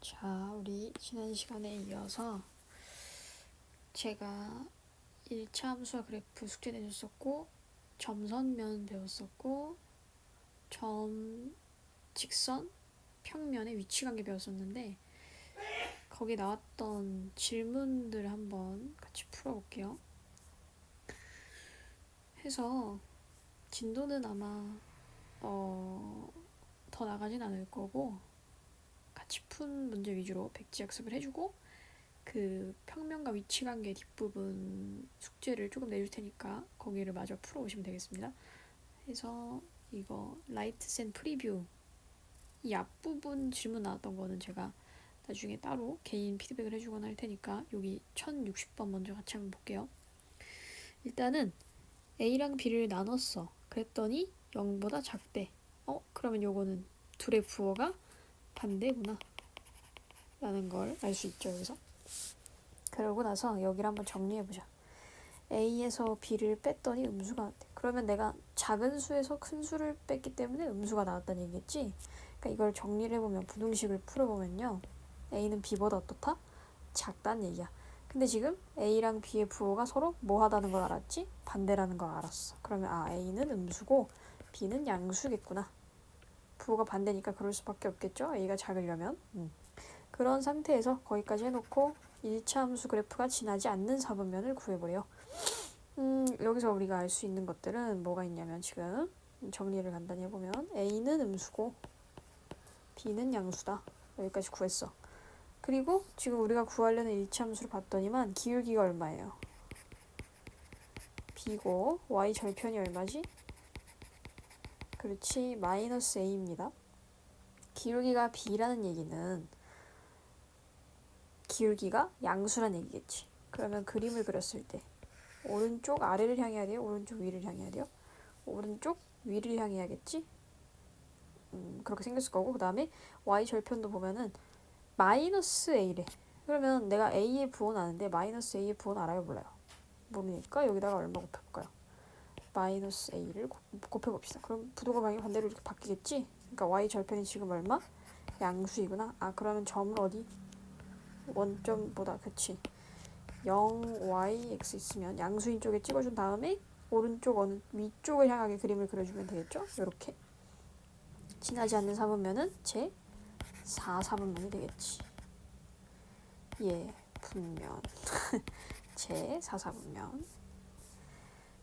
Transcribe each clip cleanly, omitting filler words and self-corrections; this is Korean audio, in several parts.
자, 우리 지난 시간에 이어서 제가 1차 함수와 그래프 숙제 내줬었고, 점선면 배웠었고, 직선, 평면의 위치관계 배웠었는데, 거기 나왔던 질문들 한번 같이 풀어볼게요. 해서 진도는 아마 더 나가진 않을 거고, 같이 푼 문제 위주로 백지학습을 해주고, 그 평면과 위치관계 뒷부분 숙제를 조금 내줄 테니까 거기를 마저 풀어오시면 되겠습니다. 그래서 이거 라이트 앤 프리뷰 이 앞부분 질문 나왔던 거는 제가 나중에 따로 개인 피드백을 해주거나 할 테니까 여기 1060번 먼저 같이 한번 볼게요. 일단은 A랑 B를 나눴어. 그랬더니 0보다 작대. 그러면 요거는 둘의 부호가 반대구나 라는 걸 알 수 있죠. 여기서 그러고 나서 여기를 한번 정리해보자. A에서 B를 뺐더니 음수가 나왔대. 그러면 내가 작은 수에서 큰 수를 뺐기 때문에 음수가 나왔다는 얘기겠지? 그러니까 이걸 정리를 해보면, 부등식을 풀어보면요, A는 B보다 어떻다? 작다는 얘기야. 근데 지금 A랑 B의 부호가 서로 뭐 하다는 걸 알았지? 반대라는 걸 알았어. 그러면 A는 음수고 B는 양수겠구나. 부호가 반대니까 그럴 수밖에 없겠죠? A가 작으려면. 그런 상태에서 거기까지 해놓고 1차 함수 그래프가 지나지 않는 사분면을 구해보래요. 여기서 우리가 알 수 있는 것들은 뭐가 있냐면, 지금 정리를 간단히 해보면 A는 음수고 B는 양수다. 여기까지 구했어. 그리고 지금 우리가 구하려는 1차 함수를 봤더니만 기울기가 얼마예요? B고 Y 절편이 얼마지? 그렇지, 마이너스 A입니다. 기울기가 B라는 얘기는 기울기가 양수란 얘기겠지. 그러면 그림을 그렸을 때 오른쪽 아래를 향해야 돼요? 오른쪽 위를 향해야 돼요? 오른쪽 위를 향해야겠지? 그렇게 생겼을 거고, 그 다음에 y 절편도 보면은 마이너스 a래. 그러면 내가 a의 부호는 아는데 마이너스 a의 부호는 알아요, 몰라요? 모르니까 여기다가 얼마 곱해볼까요? 마이너스 a를 곱해봅시다. 그럼 부호가 방향 반대로 이렇게 바뀌겠지? 그러니까 y 절편이 지금 얼마? 양수이구나. 그러면 점을 어디? 원점보다, 그치, 0yx 있으면 양수인 쪽에 찍어준 다음에 오른쪽 어느 위쪽을 향하게 그림을 그려주면 되겠죠? 이렇게 지나지 않는 사분면은 제 4사분면이 되겠지. 예, 분면 제 4사분면.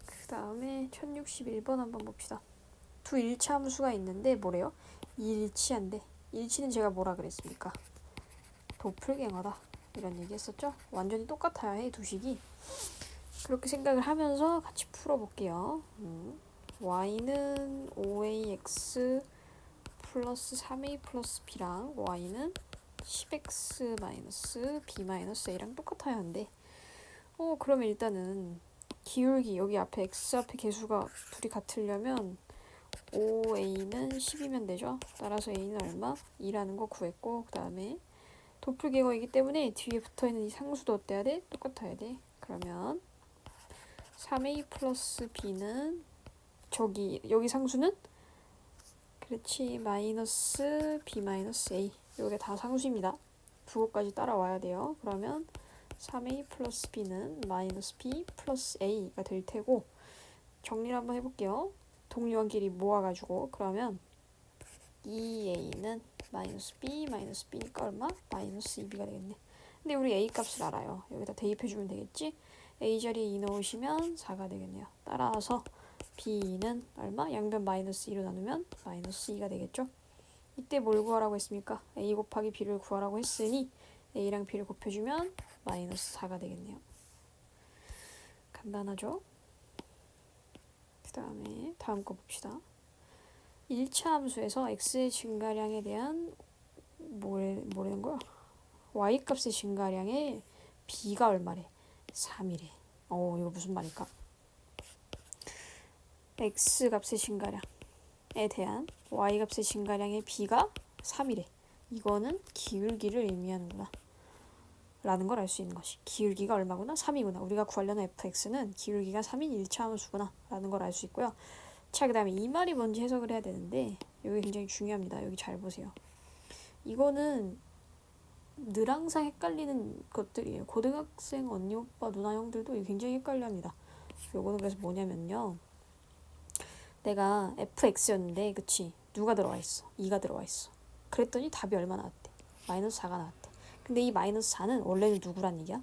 그 다음에 1061번 한번 봅시다. 두 일치 함수가 있는데 뭐래요? 일치한데, 일치는 제가 뭐라 그랬습니까? 도플갱어다 이런 얘기 했었죠? 완전히 똑같아야 해, 두 식이. 그렇게 생각을 하면서 같이 풀어볼게요. y는 5ax 플러스 3a 플러스 b랑 y는 10x 마이너스 b 마이너스 a랑 똑같아야 하는데, 그러면 일단은 기울기, 여기 앞에 x 앞에 개수가 둘이 같으려면 5a는 10이면 되죠. 따라서 a는 얼마? 2라는 거 구했고, 그 다음에 도플갱어이기 때문에 뒤에 붙어있는 이 상수도 어때야 돼? 똑같아야 돼. 그러면 3a 플러스 b는 여기 상수는, 그렇지, 마이너스 b 마이너스 a. 요게 다 상수입니다. 부호까지 따라와야 돼요. 그러면 3a 플러스 b는 마이너스 b 플러스 a가 될 테고, 정리를 한번 해볼게요. 동류한 길이 모아가지고, 그러면 2a는 마이너스 b니까 얼마? 마이너스 2b가 되겠네. 근데 우리 a 값을 알아요. 여기다 대입해주면 되겠지? a 자리에 2 넣으시면 4가 되겠네요. 따라서 b는 얼마? 양변 마이너스 2로 나누면 마이너스 2가 되겠죠? 이때 뭘 구하라고 했습니까? a 곱하기 b를 구하라고 했으니 a랑 b를 곱해주면 마이너스 4가 되겠네요. 간단하죠? 그 다음에 다음 거 봅시다. 1차 함수에서 x의 증가량에 대한 뭐라는 거야? y값의 증가량에 b가 얼마래? 3이래. 이거 무슨 말일까? x값의 증가량에 대한 y값의 증가량의 b가 3이래. 이거는 기울기를 의미하는구나 라는 걸 알 수 있는 것이, 기울기가 얼마구나? 3이구나. 우리가 구하려는 fx는 기울기가 3인 1차 함수구나 라는 걸 알 수 있고요. 자, 그 다음에 이 말이 뭔지 해석을 해야 되는데, 이게 굉장히 중요합니다. 여기 잘 보세요. 이거는 늘 항상 헷갈리는 것들이에요. 고등학생 언니, 오빠, 누나, 형들도 굉장히 헷갈려합니다. 요거는 그래서 뭐냐면요. 내가 fx였는데 그치? 누가 들어와 있어? 2가 들어와 있어. 그랬더니 답이 얼마 나왔대? 마이너스 4가 나왔대. 근데 이 마이너스 4는 원래는 누구란 얘기야?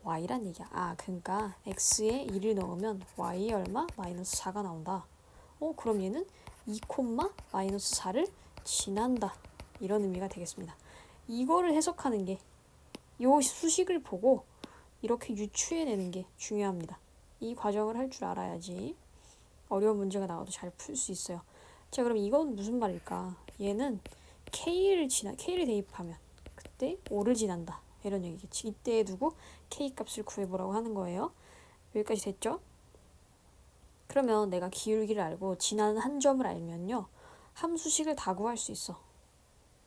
y란 얘기야. 아, 그러니까 x에 2를 넣으면 y에 얼마? 마이너스 4가 나온다. 그럼 얘는 2, 마이너스 4를 지난다. 이런 의미가 되겠습니다. 이거를 해석하는 게 요 수식을 보고 이렇게 유추해내는 게 중요합니다. 이 과정을 할 줄 알아야지 어려운 문제가 나와도 잘 풀 수 있어요. 자, 그럼 이건 무슨 말일까? 얘는 K를 대입하면 그때 5를 지난다. 이런 얘기겠지. 이때에 두고 K 값을 구해보라고 하는 거예요. 여기까지 됐죠? 그러면 내가 기울기를 알고 지나는 한 점을 알면요. 함수식을 다 구할 수 있어.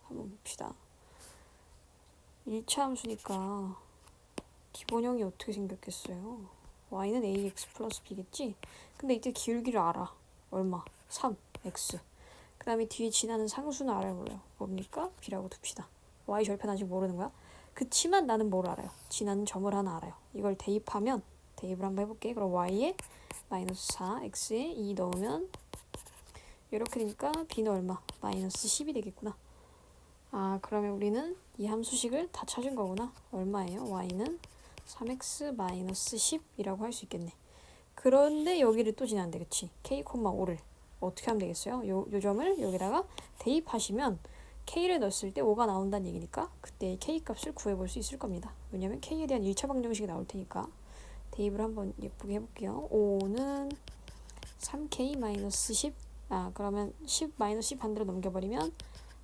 한번 봅시다. 1차 함수니까 기본형이 어떻게 생겼겠어요? y는 ax 플러스 b겠지? 근데 이때 기울기를 알아. 얼마? 3, x. 그 다음에 뒤에 지나는 상수는 알아요, 몰라요? 뭡니까? b라고 둡시다. y 절편 아직 모르는 거야? 그치만 나는 뭘 알아요? 지나는 점을 하나 알아요. 이걸 대입하면, 대입을 한번 해볼게. 그럼 y에 마이너스 4, x에 2 넣으면 이렇게 되니까 b는 얼마? 마이너스 10이 되겠구나. 아, 그러면 우리는 이 함수식을 다 찾은 거구나. 얼마예요? y는 3x-10이라고 할 수 있겠네. 그런데 여기를 또 지나는데, 그치? k,5를 어떻게 하면 되겠어요? 요 점을 여기다가 대입하시면 k를 넣었을 때 5가 나온다는 얘기니까 그때 k 값을 구해볼 수 있을 겁니다. 왜냐면 k에 대한 1차 방정식이 나올 테니까. 대입을 한번 예쁘게 해볼게요. 5는 3k-10. 그러면 10-10 반대로 넘겨버리면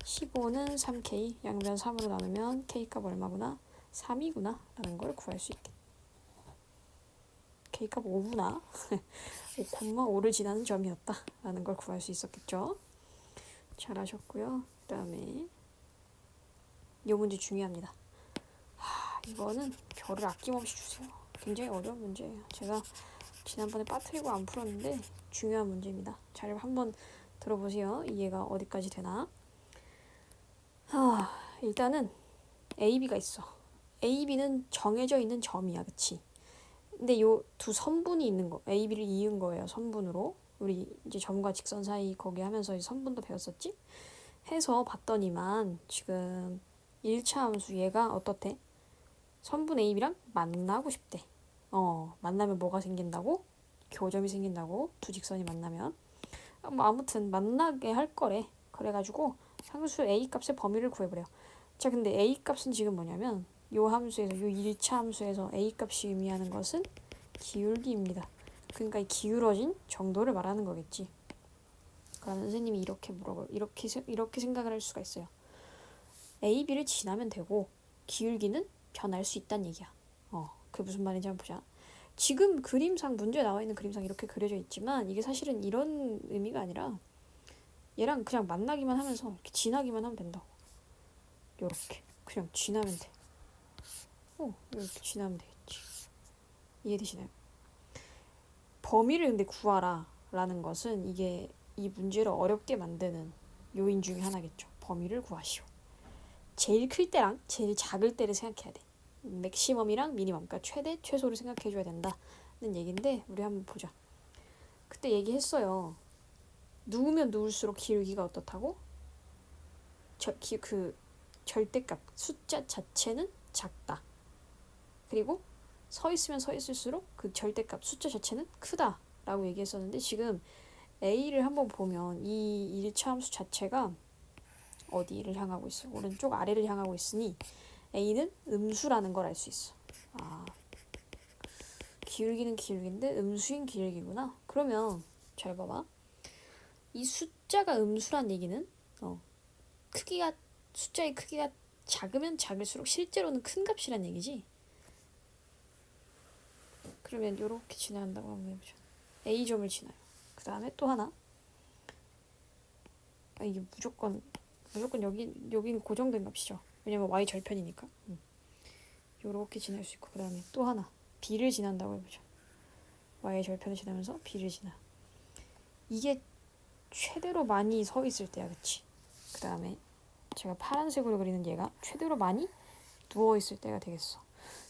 15는 3k, 양변 3으로 나누면 k값 얼마구나? 3이구나 라는 걸 구할 수 있겠다. k값 5구나. 5,5를 지나는 점이었다 라는 걸 구할 수 있었겠죠. 잘하셨고요. 그 다음에 이 문제 중요합니다. 이거는 별을 아낌없이 주세요. 굉장히 어려운 문제예요. 제가 지난번에 빠뜨리고 안 풀었는데 중요한 문제입니다. 잘 한번 들어보세요. 이해가 어디까지 되나? 일단은 AB가 있어. AB는 정해져 있는 점이야, 그치? 근데 요 두 선분이 있는 거, AB를 이은 거예요, 선분으로. 우리 이제 점과 직선 사이 거기 하면서 선분도 배웠었지? 해서 봤더니만 지금 1차 함수 얘가 어떻대? 선분 AB랑 만나고 싶대. 만나면 뭐가 생긴다고? 교점이 생긴다고? 두 직선이 만나면. 뭐 아무튼 만나게 할 거래. 그래가지고 상수 A 값의 범위를 구해보래요. 자, 근데 A 값은 지금 뭐냐면 요 함수에서, 요 1차 함수에서 A 값이 의미하는 것은 기울기입니다. 그러니까 이 기울어진 정도를 말하는 거겠지. 그러면 선생님이 이렇게 생각을 할 수가 있어요. A, B를 지나면 되고 기울기는 변할 수 있다는 얘기야. 그게 무슨 말인지 한번 보자. 지금 그림상, 문제에 나와 있는 그림상 이렇게 그려져 있지만 이게 사실은 이런 의미가 아니라 얘랑 그냥 만나기만 하면서 이렇게 지나기만 하면 된다고. 요렇게 그냥 지나면 돼. 이렇게 지나면 되겠지. 이해되시나요? 범위를 근데 구하라 라는 것은 이게 이 문제를 어렵게 만드는 요인 중에 하나겠죠. 범위를 구하시오. 제일 클 때랑 제일 작을 때를 생각해야 돼. 맥시멈이랑 미니멈, 그러니까 최대, 최소를 생각해줘야 된다는 얘기인데 우리 한번 보자. 그때 얘기했어요. 누우면 누울수록 기울기가 어떻다고? 그 절대값, 숫자 자체는 작다. 그리고 서 있으면 서 있을수록 그 절대값, 숫자 자체는 크다 라고 얘기했었는데 지금 A를 한번 보면 이 1차 함수 자체가 어디를 향하고 있어? 오른쪽 아래를 향하고 있으니 A는 음수라는 걸 알 수 있어. 기울기는 기울기인데 음수인 기울기구나. 그러면 잘 봐봐. 이 숫자가 음수란 얘기는 숫자의 크기가 작으면 작을수록 실제로는 큰 값이란 얘기지. 그러면 이렇게 지나간다고 한번 해보자. A점을 지나요. 그 다음에 또 하나. 이게 무조건 여기는 고정된 값이죠. 왜냐면 y 절편이니까. 요렇게 지날 수 있고, 그 다음에 또 하나 b를 지난다고 해보죠. y의 절편을 지나면서 b를 지나. 이게 최대로 많이 서 있을 때야, 그치? 그 다음에 제가 파란색으로 그리는 얘가 최대로 많이 누워있을 때가 되겠어.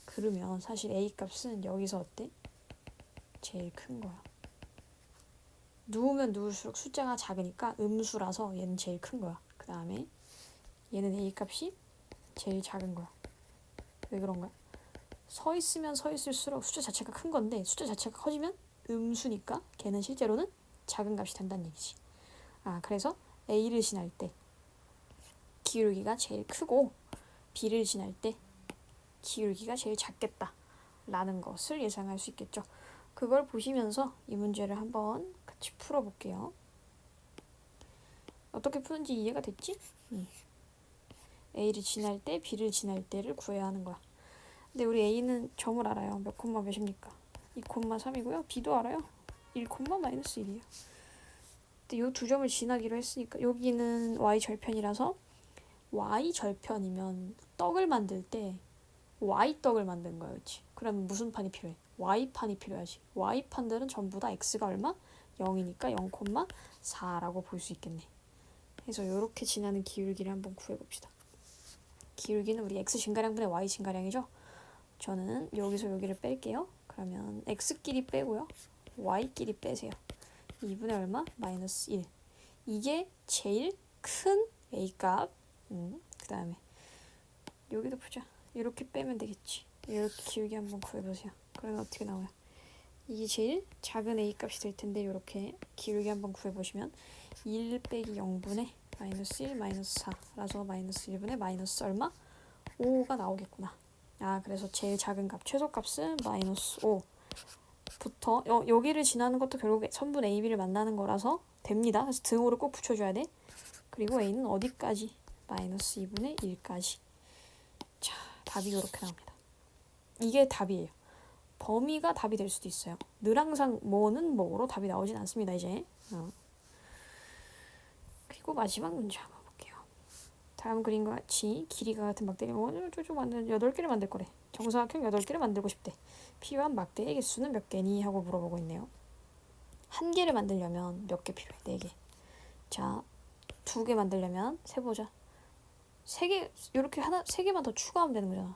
그러면 사실 A 값은 여기서 어때? 제일 큰 거야. 누우면 누울수록 숫자가 작으니까 음수라서 얘는 제일 큰 거야. 그 다음에 얘는 A 값이 제일 작은 거야. 왜 그런 거야? 서 있으면 서 있을수록 숫자 자체가 큰 건데 숫자 자체가 커지면 음수니까 걔는 실제로는 작은 값이 된다는 얘기지. 그래서 A를 지날 때 기울기가 제일 크고 B를 지날 때 기울기가 제일 작겠다 라는 것을 예상할 수 있겠죠. 그걸 보시면서 이 문제를 한번 같이 풀어볼게요. 어떻게 푸는지 이해가 됐지? A를 지날 때 B를 지날 때를 구해야 하는 거야. 근데 우리 A는 점을 알아요. 몇 콤마 몇입니까? 2,3이고요. B도 알아요. 1,-1이에요. 근데 이 두 점을 지나기로 했으니까 여기는 Y절편이라서 Y절편이면 떡을 만들 때 Y떡을 만든 거야. 그렇지? 그럼 무슨 판이 필요해? Y판이 필요하지. Y판들은 전부 다 X가 얼마? 0이니까 0,4라고 볼 수 있겠네. 그래서 이렇게 지나는 기울기를 한번 구해봅시다. 기울기는 우리 X 증가량분의 Y 증가량이죠? 저는 여기서 여기를 뺄게요. 그러면 X끼리 빼고요. Y끼리 빼세요. 2분의 얼마? 마이너스 1. 이게 제일 큰 A값. 그 다음에 여기도 보자. 이렇게 빼면 되겠지. 이렇게 기울기 한번 구해보세요. 그러면 어떻게 나와요? 이게 제일 작은 A값이 될 텐데 이렇게 기울기 한번 구해보시면 1 빼기 0분의 마이너스 1 마이너스 4라서 마이너스 1분의 마이너스 얼마? 5가 나오겠구나. 그래서 제일 작은 값, 최소값은 마이너스 5부터 여기를 지나는 것도 결국 선분 A, B를 만나는 거라서 됩니다. 그래서 등호를 꼭 붙여줘야 돼. 그리고 A는 어디까지? 마이너스 2분의 1까지. 자, 답이 이렇게 나옵니다. 이게 답이에요. 범위가 답이 될 수도 있어요. 늘 항상 뭐는 뭐로 답이 나오진 않습니다. 이제. 그리고 마지막 문제 한번 볼게요. 다음 그림과 같이 길이가 같은 막대기 쪼쪼 만드는 8개를 만들 거래. 정사각형 8개를 만들고 싶대. 필요한 막대의 개수는 몇 개니? 하고 물어보고 있네요. 한 개를 만들려면 몇 개 필요해? 4개. 자, 2개 만들려면 세보자. 3개, 이렇게 3개만 더 추가하면 되는 거잖아.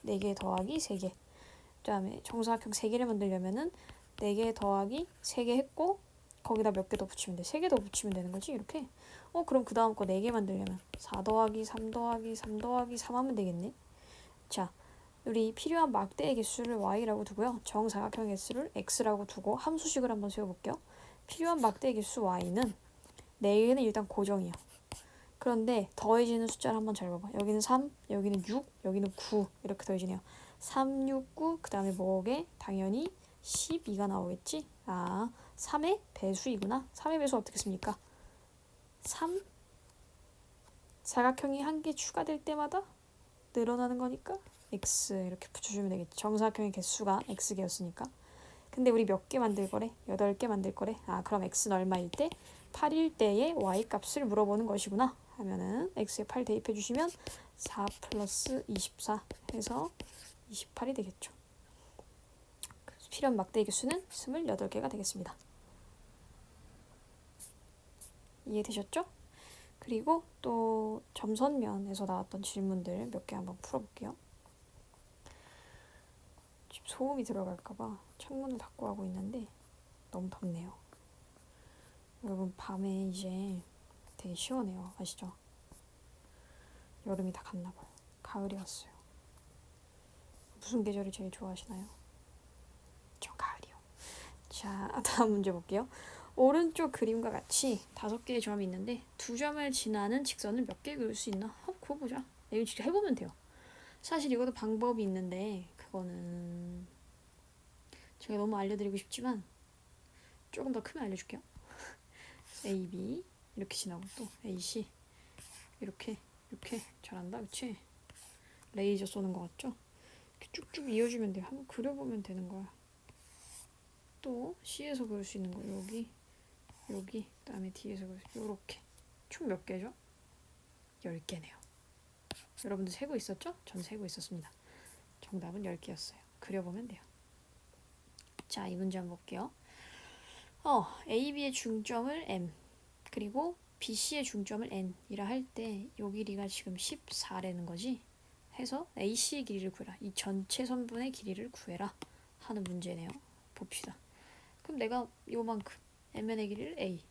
4개 더하기 3개. 그 다음에 정사각형 3개를 만들려면은 4개 더하기 3개 했고 거기다 몇 개 더 붙이면 돼. 3개 더 붙이면 되는 거지 이렇게. 그럼 그 다음 거 4개 만들려면 4 더하기 3 더하기 3 더하기 3 하면 되겠네. 자, 우리 필요한 막대의 개수를 y라고 두고요. 정사각형 개수를 x라고 두고 함수식을 한번 세워볼게요. 필요한 막대의 개수 y는 4개는 일단 고정이요. 그런데 더해지는 숫자를 한번 잘 봐봐. 여기는 3, 여기는 6, 여기는 9 이렇게 더해지네요. 3, 6, 9, 그 다음에 뭐게? 당연히 12가 나오겠지? 3의 배수이구나. 3의 배수 어떻게 씁니까? 3, 사각형이 한 개 추가될 때마다 늘어나는 거니까 x 이렇게 붙여주면 되겠지. 정사각형의 개수가 x개였으니까. 근데 우리 몇 개 만들 거래? 8개 만들 거래. 그럼 x는 얼마일 때? 8일 때의 y 값을 물어보는 것이구나 하면은 x에 8 대입해 주시면 4 플러스 24 해서 28이 되겠죠. 그래서 필요한 막대의 개수는 28개가 되겠습니다. 이해되셨죠? 그리고 또 점선면에서 나왔던 질문들 몇 개 한번 풀어볼게요. 지금 소음이 들어갈까봐 창문을 닫고 하고 있는데 너무 덥네요. 여러분 밤에 이제 되게 시원해요. 아시죠? 여름이 다 갔나봐요. 가을이 왔어요. 무슨 계절을 제일 좋아하시나요? 전 가을이요. 자, 다음 문제 볼게요. 오른쪽 그림과 같이 5개의 점이 있는데 2점을 지나는 직선을 몇 개 그릴 수 있나? 그거 보자. 이거 진짜 해보면 돼요. 사실 이것도 방법이 있는데 그거는 제가 너무 알려드리고 싶지만 조금 더 크면 알려줄게요. A, B 이렇게 지나고 또 A, C 이렇게 잘한다. 그치? 레이저 쏘는 거 같죠? 이렇게 쭉쭉 이어주면 돼요. 한번 그려보면 되는 거야. 또 C에서 그릴 수 있는 거 여기 그 다음에 D에서 그릴 수 요렇게 총 몇 개죠? 10개네요. 여러분들 세고 있었죠? 전 세고 있었습니다. 정답은 10개였어요. 그려보면 돼요. 자, 이 문제 한번 볼게요. A, B의 중점을 M 그리고 B, C의 중점을 N이라 할 때 요 길이가 지금 14라는 거지. 해서 AC의 길이를 구해라. 이 전체 선분의 길이를 구해라 하는 문제네요. 봅시다. 그럼 내가 요만큼 MN의 길이를 A,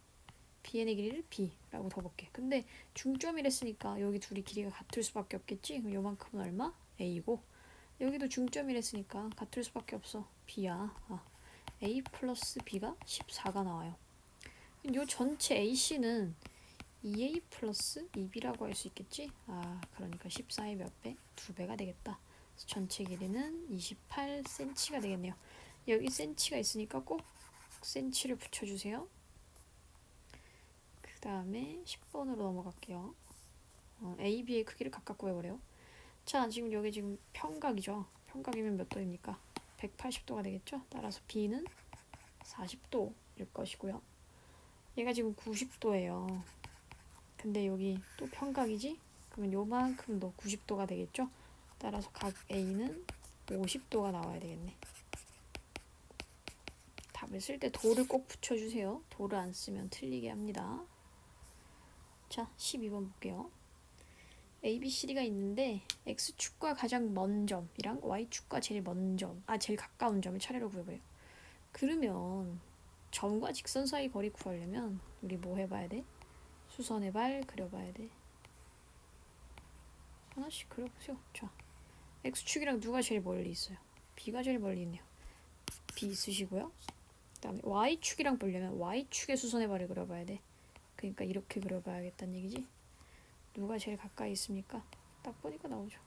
BN의 길이를 B라고 둬볼게. 근데 중점이랬으니까 여기 둘이 길이가 같을 수밖에 없겠지? 그럼 요만큼은 얼마? A고, 여기도 중점이랬으니까 같을 수밖에 없어. B야. A 플러스 B가 14가 나와요. 요 전체 AC는 2A 플러스 2B라고 할 수 있겠지? 그러니까 14의 몇 배? 2배가 되겠다. 그래서 전체 길이는 28cm가 되겠네요. 여기 cm가 있으니까 꼭 cm를 붙여주세요. 그 다음에 10번으로 넘어갈게요. A, B의 크기를 각각 구해보래요. 자, 지금 여기 지금 평각이죠. 평각이면 몇 도입니까? 180도가 되겠죠? 따라서 B는 40도일 것이고요. 얘가 지금 90도예요. 근데 여기 또 평각이지? 그러면 요만큼도 90도가 되겠죠? 따라서 각 A는 50도가 나와야 되겠네. 답을 쓸 때 도를 꼭 붙여주세요. 도를 안 쓰면 틀리게 합니다. 자, 12번 볼게요. ABCD가 있는데 X축과 가장 먼 점이랑 Y축과 제일 먼 점, 제일 가까운 점을 차례로 구해봐요. 그러면 점과 직선 사이 거리 구하려면 우리 뭐 해봐야 돼? 수선의 발 그려봐야 돼. 하나씩 그려보세요. 자, X축이랑 누가 제일 멀리 있어요? B가 제일 멀리 있네요. B 쓰시고요. 그 다음에 Y축이랑 보려면 Y축의 수선의 발을 그려봐야 돼. 그러니까 이렇게 그려봐야겠다는 얘기지. 누가 제일 가까이 있습니까? 딱 보니까 나오죠.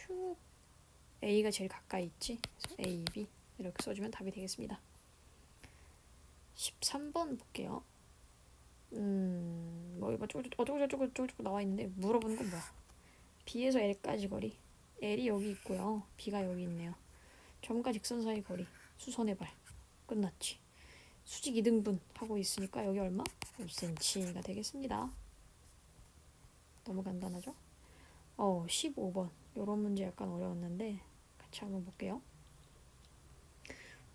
슉. A가 제일 가까이 있지. 그래서 A, B 이렇게 써주면 답이 되겠습니다. 13번 볼게요. 뭐 이거 어쩌고 나와 있는데 물어보는 건 뭐야? B에서 L까지 거리. L이 여기 있고요. B가 여기 있네요. 점과 직선 사이 거리. 수선의 발. 끝났지. 수직 2등분 하고 있으니까 여기 얼마? 5cm가 되겠습니다. 너무 간단하죠? 15번. 요런 문제 약간 어려웠는데 같이 한번 볼게요.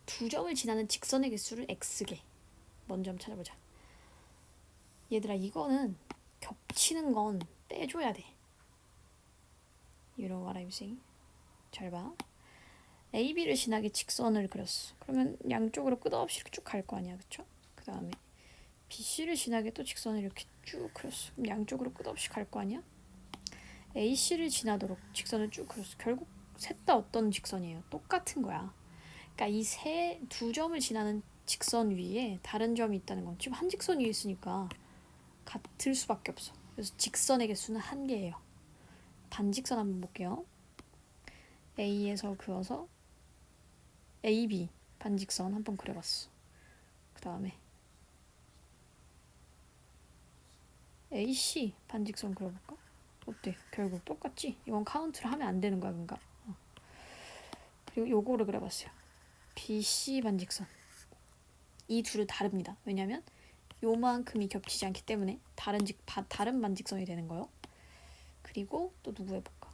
두 점을 지나는 직선의 개수를 x개. 먼저 한번 찾아보자. 얘들아, 이거는 겹치는 건 떼줘야 돼. You know what I'm saying? 잘 봐. AB를 지나게 직선을 그렸어. 그러면 양쪽으로 끝없이 이렇게 쭉 갈 거 아니야, 그쵸? 그 다음에 BC를 지나게 또 직선을 이렇게 쭉 그렸어. 그럼 양쪽으로 끝없이 갈 거 아니야? AC를 지나도록 직선을 쭉 그렸어. 결국 셋 다 어떤 직선이에요? 똑같은 거야. 그러니까 이 두 점을 지나는 직선 위에 다른 점이 있다는 건 지금 한 직선 위에 있으니까 같을 수밖에 없어. 그래서 직선의 개수는 한 개예요. 반직선 한번 볼게요. A에서 그어서 AB 반직선 한번 그려봤어. 그 다음에 AC 반직선 그려볼까? 어때? 결국 똑같지? 이건 카운트를 하면 안 되는 거야, 그러니까. 그리고 요거를 그려봤어요. BC 반직선. 이 둘은 다릅니다. 왜냐면 요만큼이 겹치지 않기 때문에 다른 반직선이 되는 거예요. 그리고 또 누구 해볼까?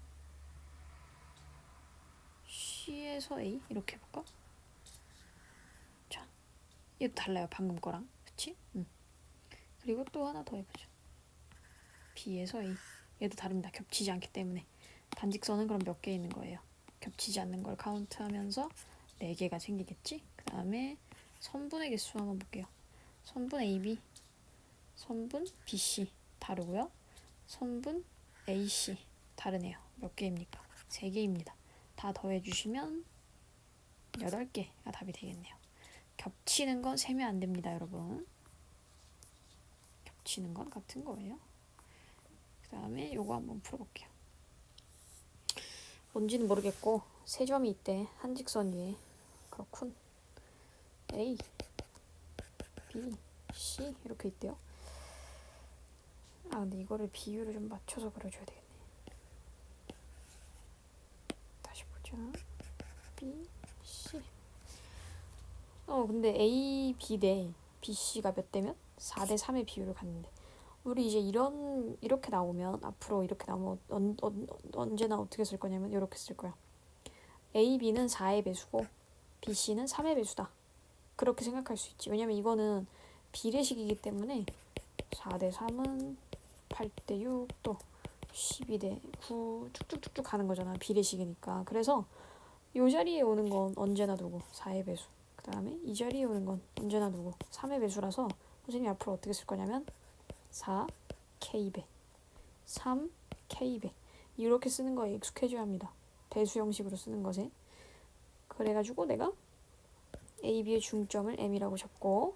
C에서 A 이렇게 해볼까? 자, 얘도 달라요. 방금 거랑. 그치? 그리고 또 하나 더 해보자. B에서 A. 얘도 다릅니다. 겹치지 않기 때문에. 반직선은 그럼 몇 개 있는 거예요? 겹치지 않는 걸 카운트하면서 4개가 생기겠지? 그 다음에 선분의 개수 한번 볼게요. 선분 AB, 선분 BC 다르고요. 선분 AC 다르네요. 몇 개입니까? 3개입니다. 다 더해주시면 8개가 답이 되겠네요. 겹치는 건 세면 안 됩니다, 여러분. 겹치는 건 같은 거예요. 그 다음에 요거 한번 풀어볼게요. 뭔지는 모르겠고 3점이 있대. 한 직선 위에. 그렇군. A, B, C 이렇게 있대요. 근데 이거를 비율을 좀 맞춰서 그려줘야 되겠네. 다시 보자. B, C. 근데 A, B 대 B, C가 몇 대면? 4대 3의 비율을 갖는데 우리 이제 이렇게 나오면 앞으로 이렇게 나오면 언제나 어떻게 쓸 거냐면 이렇게 쓸 거야. A, B는 4의 배수고 B, C는 3의 배수다. 그렇게 생각할 수 있지. 왜냐면 이거는 비례식이기 때문에 4대 3은 8대 6도 12대 9 쭉쭉쭉쭉 가는 거잖아. 비례식이니까. 그래서 이 자리에 오는 건 언제나 누구? 4의 배수. 그 다음에 이 자리에 오는 건 언제나 누구? 3의 배수라서 선생님이 앞으로 어떻게 쓸 거냐면 4K배 3K배 이렇게 쓰는 거에 익숙해져야 합니다. 배수 형식으로 쓰는 것에. 그래가지고 내가 A, B의 중점을 M이라고 잡고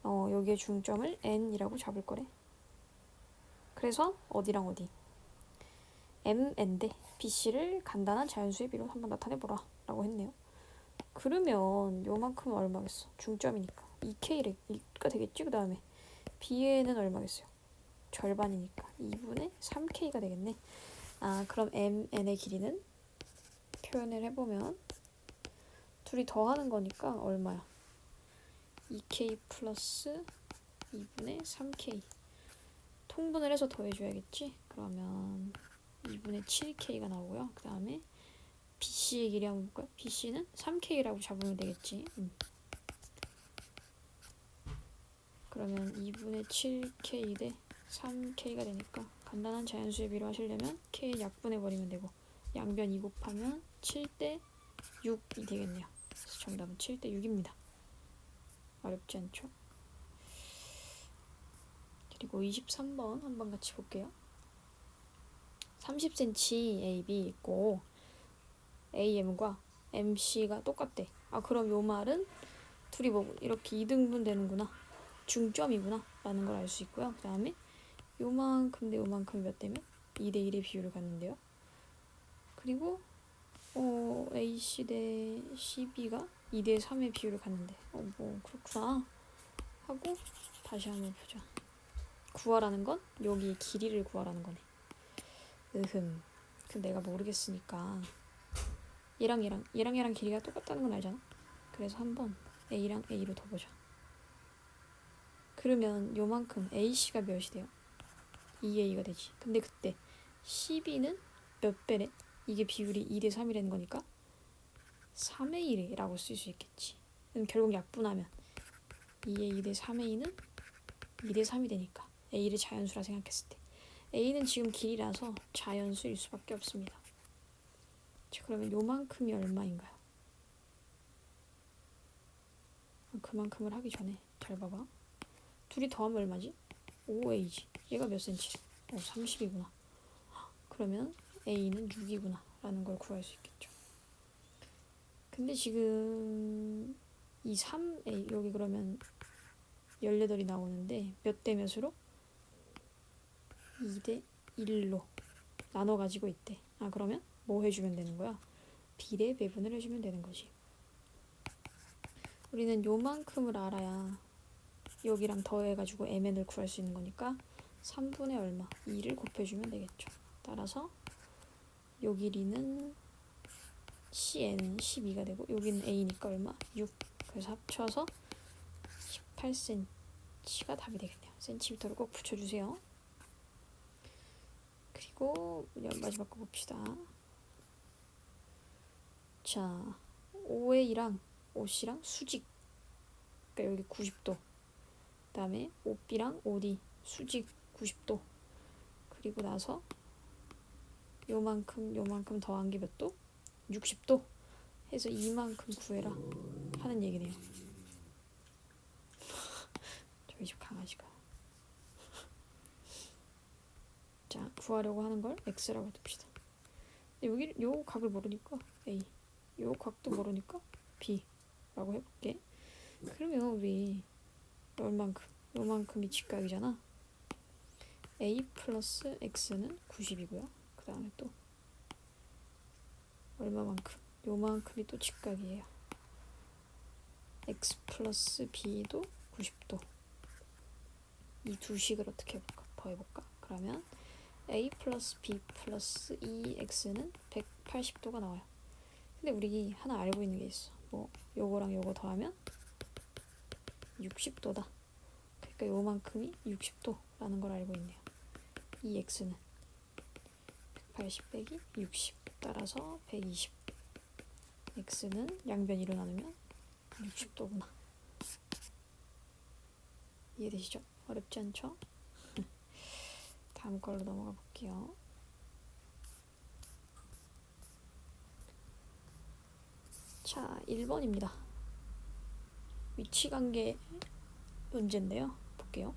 여기에 중점을 N이라고 잡을 거래. 그래서 어디랑 어디? M, N대 BC를 간단한 자연수의 비로 한번 나타내보라 라고 했네요. 그러면 요만큼은 얼마겠어? 중점이니까 2K가 되겠지? 그 다음에 B에는 얼마겠어요? 절반이니까 2분의 3K가 되겠네. 그럼 M, N의 길이는 표현을 해보면 둘이 더하는 거니까 얼마야? 2K 플러스 2분의 3K 통분을 해서 더해줘야겠지? 그러면 2분의 7K가 나오고요. 그 다음에 BC의 길이 한번 볼까요? BC는 3K라고 잡으면 되겠지. 그러면 2분의 7K 대 3K가 되니까 간단한 자연수의 비로 하시려면 K 약분해버리면 되고 양변 2 곱하면 7대 6이 되겠네요. 그래서 정답은 7대 6입니다. 어렵지 않죠? 그리고 23번 한번 같이 볼게요. 30cm AB 있고 AM과 MC가 똑같대. 그럼 요 말은 둘이 뭐 이렇게 2등분 되는구나. 중점이구나 라는 걸 알 수 있고요. 그 다음에 요만큼 대 요만큼이 몇 대면 2대 1의 비율을 갖는데요. 그리고 AC 대 CB가 2대 3의 비율을 갖는데 뭐 그렇구나 하고 다시 한번 보자. 구하라는 건 여기 길이를 구하라는 거네. 그럼 내가 모르겠으니까 얘랑 길이가 똑같다는 건 알잖아. 그래서 한번 A랑 A로 더 보자. 그러면 요만큼 AC가 몇이 돼요? 2A가 되지. 근데 그때 CB는 몇 배래? 이게 비율이 2대 3이라는 거니까 3A 라고 쓸 수 있겠지. 그럼 결국 약분하면 2A 대 3A는 2대 3이 되니까 A를 자연수라 생각했을 때 A는 지금 길이라서 자연수일 수밖에 없습니다. 자, 그러면 요만큼이 얼마인가요? 그만큼을 하기 전에 잘 봐봐. 둘이 더하면 얼마지? 5A지. 얘가 몇 cm지? 30이구나. 그러면 A는 6이구나 라는 걸 구할 수 있겠죠. 근데 지금 이 3A 여기 그러면 18이 나오는데 몇 대 몇으로? 2대 1로 나눠 가지고 있대. 그러면 뭐 해주면 되는 거야? 비례 배분을 해주면 되는 거지. 우리는 요만큼을 알아야 여기랑 더해가지고 MN을 구할 수 있는 거니까 3분의 얼마? 2를 곱해주면 되겠죠. 따라서 요 길이는 CN은 12가 되고 여기는 A니까 얼마? 6. 그래서 합쳐서 18cm가 답이 되겠네요. 센티미터를 꼭 붙여주세요. 그리고 마지막 거 봅시다. 자, OA랑 OC랑 수직. 그러니까 여기 90도. 그 다음에 OB랑 OD 수직 90도. 그리고 나서 요만큼 더한 게 몇 도? 60도 해서 이만큼 구해라 하는 얘기네요. 저희 집 강아지가. 자, 구하려고 하는 걸 X라고 둡시다. 여기 요 각을 모르니까 A, 요 각도 모르니까 B라고 해볼게. 그러면 우리 요만큼이 직각이잖아. A 플러스 X는 90이고요. 그 다음에 또 얼마만큼? 요만큼이 또 직각이에요. X 플러스 B도 90도. 이 두 식을 어떻게 해볼까? 더해볼까? 그러면 A 플러스 B 플러스 2X는 180도가 나와요. 근데 우리 하나 알고 있는 게 있어. 뭐 요거랑 요거 더하면 60도다. 그러니까 요만큼이 60도라는 걸 알고 있네요. 이 X는 180 빼기 60 따라서 120. X는 양변 2로 나누면 60도구나. 이해되시죠? 어렵지 않죠? 다음 걸로 넘어가 볼게요. 자, 1번입니다. 위치관계 문제인데요. 볼게요.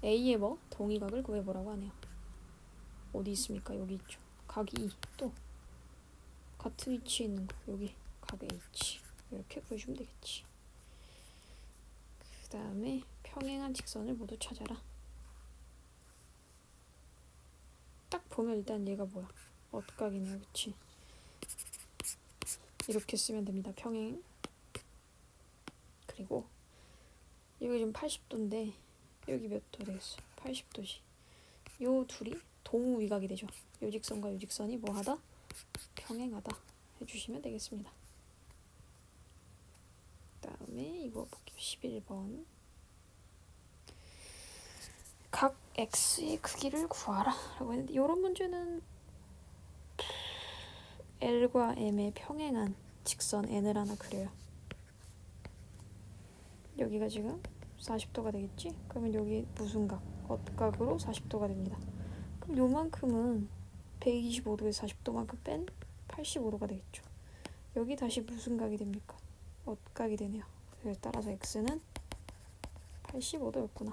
A의 뭐 동의각을 구해보라고 하네요. 어디 있습니까? 여기 있죠. 각 E 또 같은 위치에 있는 거 여기 각 H 이렇게 구해주면 되겠지. 그 다음에 평행한 직선을 모두 찾아라. 딱 보면 일단 얘가 뭐야? 엇각이네요. 그치? 이렇게 쓰면 됩니다. 평행. 그리고 여기 지금 80도인데 여기 몇 도 되겠어? 80도지. 요 둘이 동위각이 되죠. 요 직선과 요 직선이 뭐하다? 평행하다 해주시면 되겠습니다. 그 다음에 이거 볼게요. 11번. 각 x의 크기를 구하라 라고 했는데 이런 문제는 L과 M의 평행한 직선 N을 하나 그려요. 여기가 지금 40도가 되겠지? 그러면 여기 무슨 각? 엇각으로 40도가 됩니다. 그럼 요만큼은 125도에서 40도만큼 뺀 85도가 되겠죠. 여기 다시 무슨 각이 됩니까? 엇각이 되네요. 따라서 x는 85도였구나.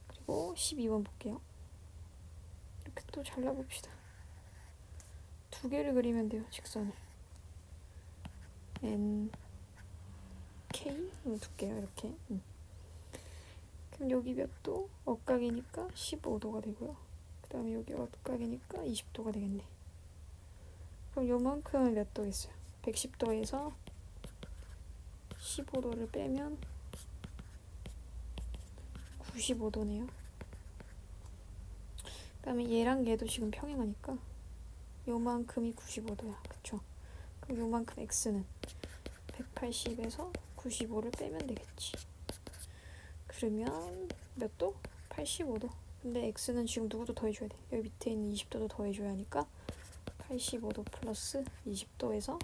그리고 12번 볼게요. 이렇게 또 잘라봅시다. 두 개를 그리면 돼요. 직선을 N, K 둘게요. 이렇게. 그럼 여기 몇 도? 엇각이니까 15도가 되고요. 그 다음에 여기 엇각이니까 20도가 되겠네. 그럼 요만큼은 몇 도겠어요? 110도에서 15도를 빼면 95도네요. 그 다음에 얘랑 얘도 지금 평행하니까 요만큼이 95도야. 그쵸? 그럼 요만큼 x는 180에서 95를 빼면 되겠지. 그러면 몇 도? 85도. 근데 x는 지금 누구도 더해줘야 돼. 여기 밑에 있는 20도도 더해줘야 하니까 85도 플러스 20도에서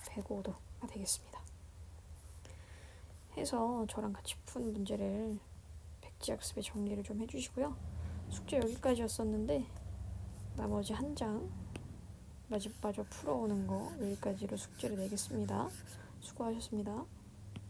105도가 되겠습니다. 해서 저랑 같이 푼 문제를 백지학습에 정리를 좀 해주시고요. 숙제 여기까지였었는데 나머지 한 장 마저 풀어오는 거 여기까지로 숙제를 내겠습니다. 수고하셨습니다.